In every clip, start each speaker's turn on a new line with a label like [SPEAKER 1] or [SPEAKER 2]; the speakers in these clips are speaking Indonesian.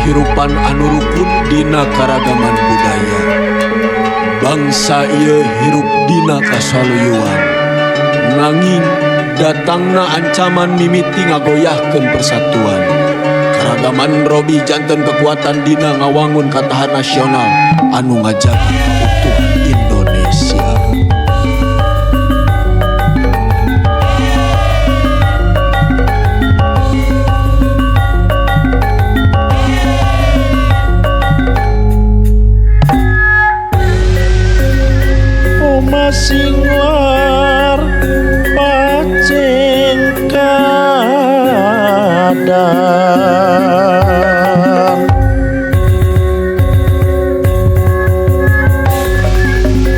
[SPEAKER 1] kahirupan anu rukun dina karagaman budaya. Bangsa ieu hirup dina kasaluyuan, nanging datangna ancaman mimiti ngagoyahkeun persatuan. Karagaman Robi janten kekuatan dina ngawangun katahan nasional anu ngajaga keutuhan Indonesia.
[SPEAKER 2] Singwar paceng kadang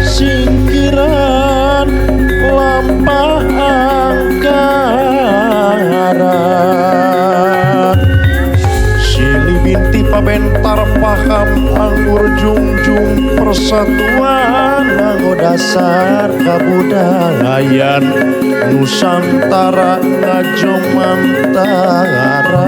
[SPEAKER 2] singkiran lampah anggaran silih binti pabentar paham anggur jungjung persatuan nganggo dasar kabudayan Nusantara ngajong mantara.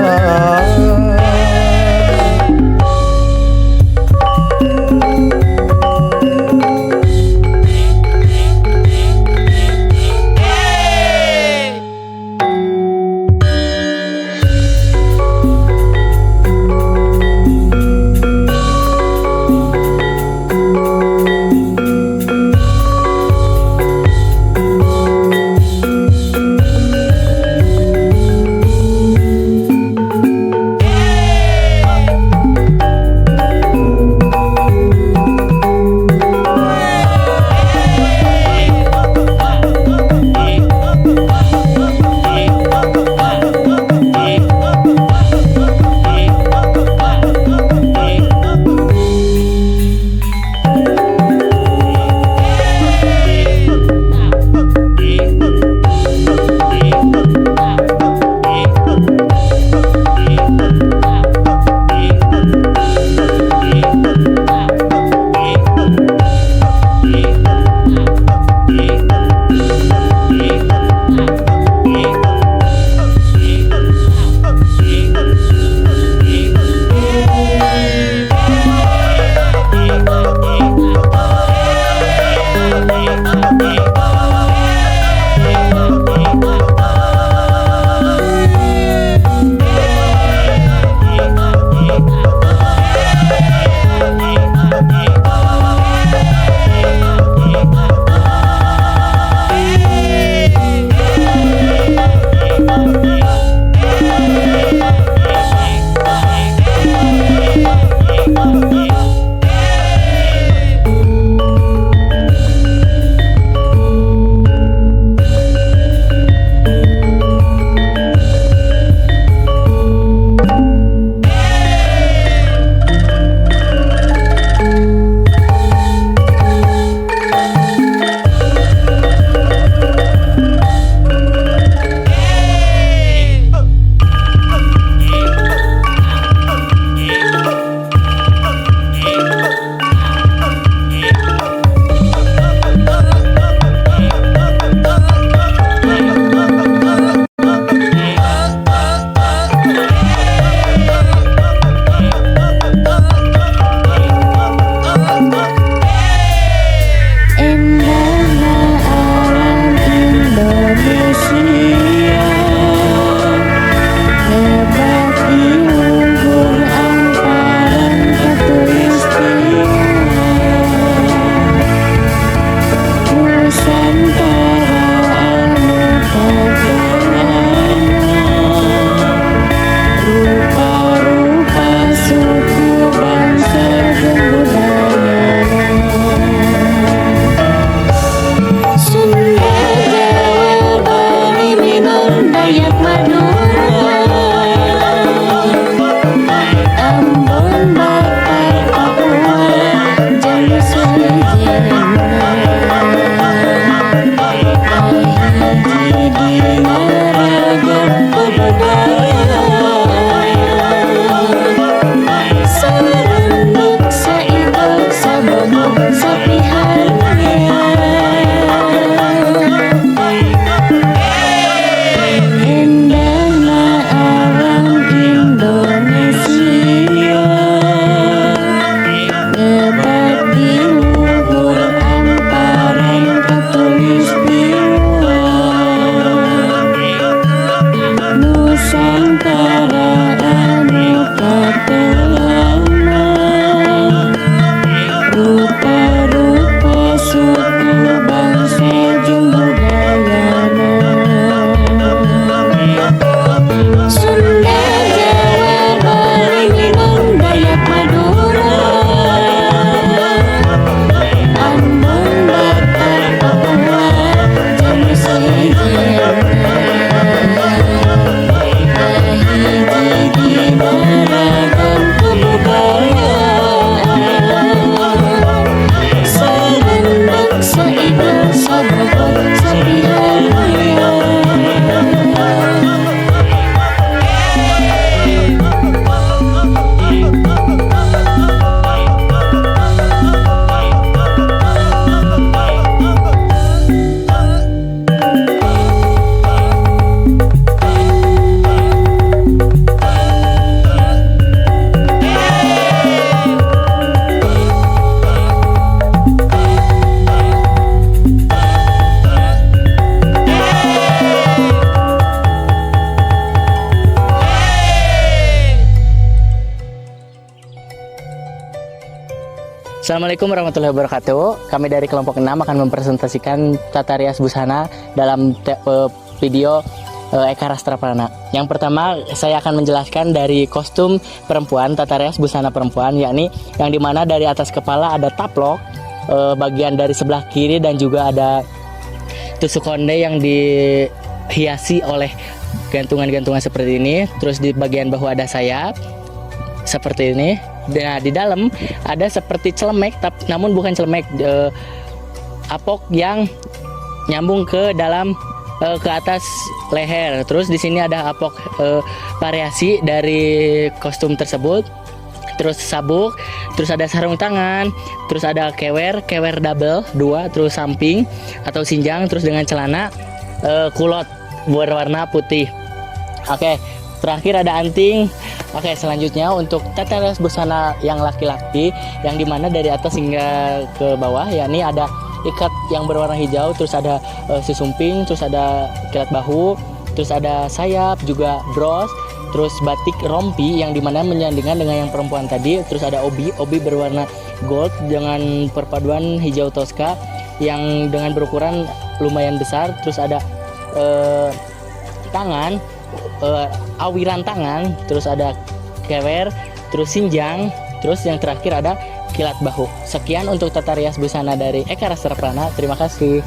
[SPEAKER 3] Assalamualaikum warahmatullahi wabarakatuh. Kami dari kelompok 6 akan mempresentasikan tata rias busana dalam video Eka Rastra Prana. Yang pertama, saya akan menjelaskan dari kostum perempuan, tata rias busana perempuan, yakni yang dimana dari atas kepala ada taplok, bagian dari sebelah kiri, dan juga ada tusuk konde yang dihiasi oleh gantungan-gantungan seperti ini. Terus di bagian bahu ada sayap seperti ini. Nah, di dalam ada seperti celemek, namun bukan celemek, apok yang nyambung ke dalam ke atas leher. Terus di sini ada apok variasi dari kostum tersebut. Terus sabuk, terus ada sarung tangan, terus ada kewer double 2, terus samping atau sinjang, terus dengan celana kulot berwarna putih. Oke, terakhir ada anting. Oke, selanjutnya untuk tata rias busana yang laki-laki, yang dimana dari atas hingga ke bawah, yakni ada ikat yang berwarna hijau, terus ada susumping, terus ada kilat bahu, terus ada sayap, juga bros, terus batik rompi yang dimana menyandingkan dengan yang perempuan tadi, terus ada obi berwarna gold dengan perpaduan hijau toska yang dengan berukuran lumayan besar, terus ada tangan, awiran tangan, terus ada kewer, terus sinjang, terus yang terakhir ada kilat bahu. Sekian untuk tata rias busana dari Eka Rastra Prana. Terima kasih.